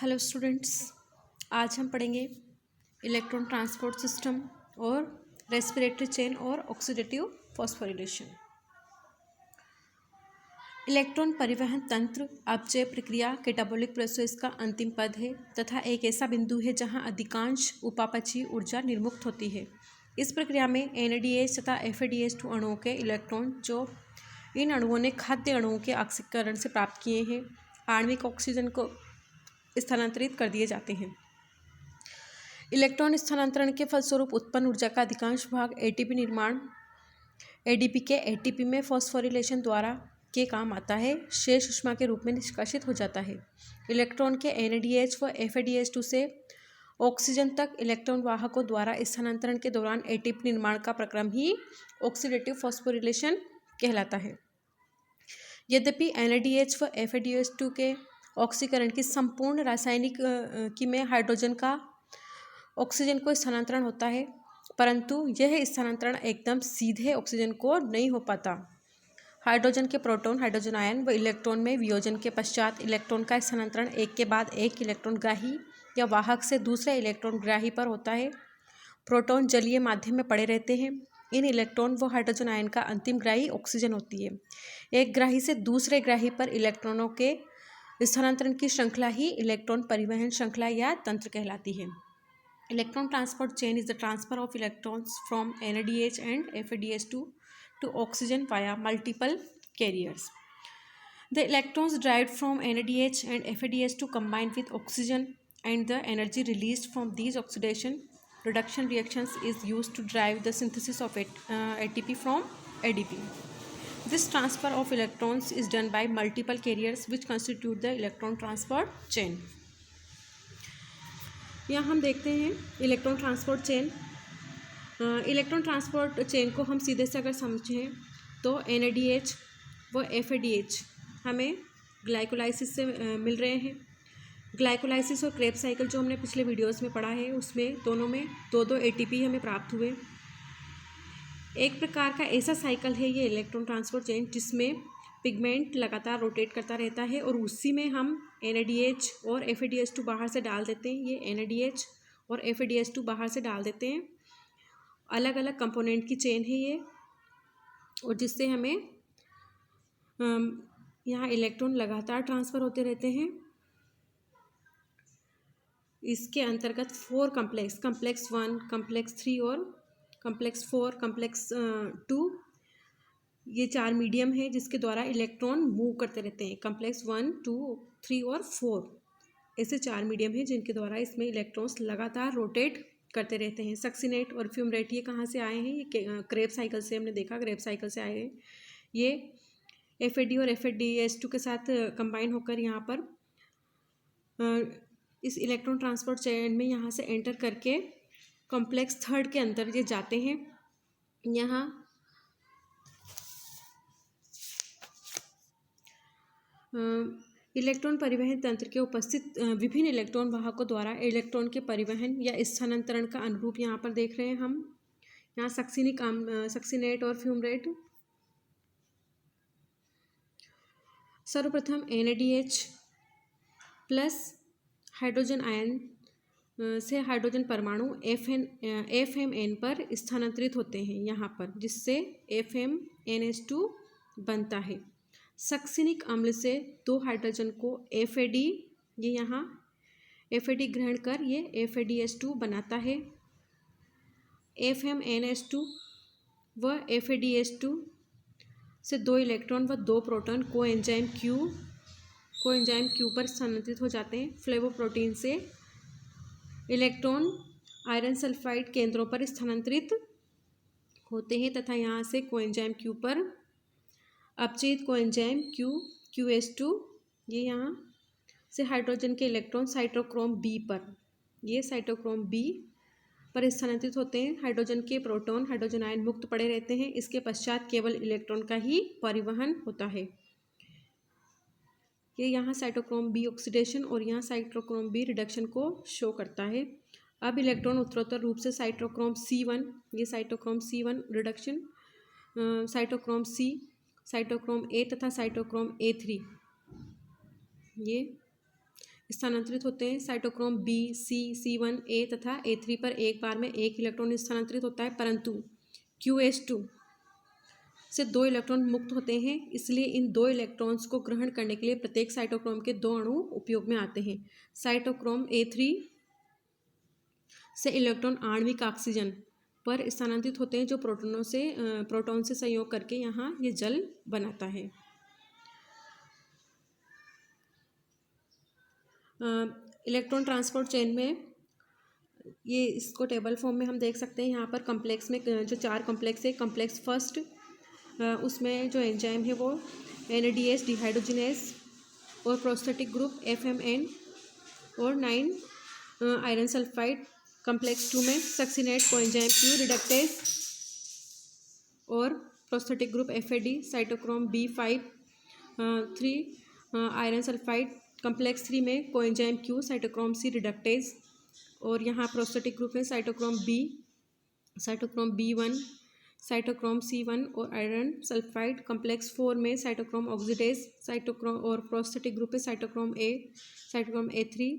Hello students, आज हम पढ़ेंगे इलेक्ट्रॉन ट्रांसपोर्ट सिस्टम और रेस्पिरेटरी चेन और ऑक्सीडेटिव फॉस्फोरिलेशन। इलेक्ट्रॉन परिवहन तंत्र अपचय प्रक्रिया कैटाबोलिक प्रोसेस का अंतिम पद है तथा एक ऐसा बिंदु है जहां अधिकांश उपापचयी ऊर्जा निर्मुक्त होती है। इस प्रक्रिया में NADH तथा FADH2 अणुओं के इलेक्ट्रॉन जो इन अणुओं ने खाद्य अणुओं के ऑक्सीकरण से प्राप्त किए हैं आणविक ऑक्सीजन को स्थानांतरित कर दिए जाते हैं। इलेक्ट्रॉन स्थानांतरण के फलस्वरूप उत्पन्न ऊर्जा का अधिकांश भाग ATP निर्माण ADP के ATP में फॉस्फोरिलेशन द्वारा के काम आता है, शेष ऊष्मा के रूप में निष्कासित हो जाता है। इलेक्ट्रॉन के NADH व FADH2 से ऑक्सीजन तक इलेक्ट्रॉन वाहकों द्वारा स्थानांतरण के दौरान ATP निर्माण का प्रक्रम ही ऑक्सीडेटिव फॉस्फोरिलेशन कहलाता है। यद्यपि NADH व FADH2 के ऑक्सीकरण की संपूर्ण रासायनिक की में हाइड्रोजन का ऑक्सीजन को स्थानांतरण होता है, परंतु यह स्थानांतरण एकदम सीधे ऑक्सीजन को नहीं हो पाता। हाइड्रोजन के प्रोटॉन, हाइड्रोजन आयन व इलेक्ट्रॉन में वियोजन के पश्चात इलेक्ट्रॉन का स्थानांतरण एक के बाद एक इलेक्ट्रॉन ग्राही या वाहक से दूसरे इलेक्ट्रॉन ग्राही पर होता है। प्रोटॉन जलीय माध्यम में पड़े रहते हैं। इन इलेक्ट्रॉन व हाइड्रोजन आयन का अंतिम ग्राही ऑक्सीजन होती है। एक ग्राही से दूसरे ग्राही पर इलेक्ट्रॉनों के स्थानांतरण की श्रृंखला ही इलेक्ट्रॉन परिवहन श्रृंखला या तंत्र कहलाती है। Electron transport chain is the transfer of electrons from NADH and FADH2 to oxygen via multiple carriers. The electrons derived from NADH and FADH2 combine with oxygen, and the energy released from these oxidation reduction reactions is used to drive the synthesis of ATP from ADP. This transfer of electrons is done by multiple carriers which constitute the electron transport chain. यहाँ हम देखते हैं electron transport chain. Electron transport chain को हम सीधे से अगर समझें तो NADH व FADH हमें ग्लाइकोलाइसिस से मिल रहे हैं। ग्लाइकोलाइसिस और क्रेब्स साइकिल जो हमने पिछले वीडियोस में पढ़ा है उसमें दोनों में दो ATP हमें प्राप्त हुए। एक प्रकार का ऐसा साइकिल है ये इलेक्ट्रॉन ट्रांसपोर्ट चेन जिसमें पिगमेंट लगातार रोटेट करता रहता है और उसी में हम NADH और FADH2 बाहर से डाल देते हैं। ये NADH और FADH2 बाहर से डाल देते हैं। अलग अलग कंपोनेंट की चेन है ये, और जिससे हमें यहाँ इलेक्ट्रॉन लगातार ट्रांसफ़र होते रहते हैं। इसके अंतर्गत 4 कम्प्लेक्स 1, कम्प्लेक्स 3 और कम्प्लेक्स 4, कम्प्लेक्स 2 ये 4 मीडियम है जिसके द्वारा इलेक्ट्रॉन मूव करते रहते हैं। कम्प्लेक्स 1, 2, 3 और 4 ऐसे 4 मीडियम है जिनके द्वारा इसमें इलेक्ट्रॉन्स लगातार रोटेट करते रहते हैं। सक्सिनेट और फ्यूमरेट ये कहाँ से आए हैं? ये क्रेब साइकिल से हमने देखा, क्रेब साइकिल से आए हैं। ये FAD और FADH2 के साथ कंबाइन होकर यहाँ पर इस इलेक्ट्रॉन ट्रांसपोर्ट चेन में यहाँ से एंटर करके कॉम्प्लेक्स 3 के अंदर ये जाते हैं। यहाँ इलेक्ट्रॉन परिवहन तंत्र के उपस्थित विभिन्न इलेक्ट्रॉन वाहकों द्वारा इलेक्ट्रॉन के परिवहन या स्थानांतरण का अनुरूप यहाँ पर देख रहे हैं हम। यहाँ सक्सिनेट और फ्यूमरेट। सर्वप्रथम NADH प्लस हाइड्रोजन आयन से हाइड्रोजन परमाणु FMN पर स्थानांतरित होते हैं यहाँ पर, जिससे FMNH2 बनता है। सक्सिनिक अम्ल से 2 हाइड्रोजन को FAD ये यहाँ FAD ग्रहण कर ये FADH2 बनाता है। FMNH2 व FADH2 से 2 इलेक्ट्रॉन व 2 प्रोटॉन कोएंजाइम Q पर स्थानांतरित हो जाते हैं। फ्लेवोप्रोटीन से इलेक्ट्रॉन आयरन सल्फाइड केंद्रों पर स्थानांतरित होते हैं तथा यहाँ से कोएंजाइम Q पर अपचयित कोएंजाइम QH2 ये यहाँ से हाइड्रोजन के इलेक्ट्रॉन साइटोक्रोम B पर स्थानांतरित होते हैं। हाइड्रोजन के प्रोटॉन, हाइड्रोजन आयन मुक्त पड़े रहते हैं। इसके पश्चात केवल इलेक्ट्रॉन का ही परिवहन होता है। ये यहाँ साइटोक्रोम B ऑक्सीडेशन और यहाँ साइटोक्रोम B रिडक्शन को शो करता है। अब इलेक्ट्रॉन उत्तरोत्तर रूप से साइटोक्रोम C1 ये cytochrome C1 reduction, cytochrome C, cytochrome A तथा साइटोक्रोम A3 ये स्थानांतरित होते हैं। Cytochrome B, C, C1, A तथा A3 पर एक बार में एक इलेक्ट्रॉन स्थानांतरित होता है, परंतु QS2 से 2 इलेक्ट्रॉन मुक्त होते हैं। इसलिए इन 2 इलेक्ट्रॉन्स को ग्रहण करने के लिए प्रत्येक साइटोक्रोम के 2 अणु उपयोग में आते हैं। साइटोक्रोम A3 से इलेक्ट्रॉन आणविक ऑक्सीजन पर स्थानांतरित होते हैं, जो प्रोटॉन से संयोग करके यहाँ ये जल बनाता है। इलेक्ट्रॉन ट्रांसपोर्ट चेन में ये इसको टेबल फॉर्म में हम देख सकते हैं। यहाँ पर कॉम्प्लेक्स में जो 4 कॉम्प्लेक्स है, कॉम्प्लेक्स फर्स्ट उसमें जो एंजाइम है वो NADH डिहाइड्रोजिनेस और प्रोस्थेटिक ग्रुप FMN और 9 आयरन सल्फाइड। कॉम्प्लेक्स 2 में सक्सिनेट कोएंजाइम Q रिडक्टेज और prosthetic group FAD। Cytochrome B5 3 iron sulphide. Complex 3 में coenzyme Q cytochrome C reductase और यहाँ प्रोस्थेटिक ग्रुप है cytochrome B, cytochrome B1, cytochrome C1 और iron sulphide. Complex 4 में cytochrome oxidase cytochrome और prosthetic group है cytochrome A, cytochrome A3,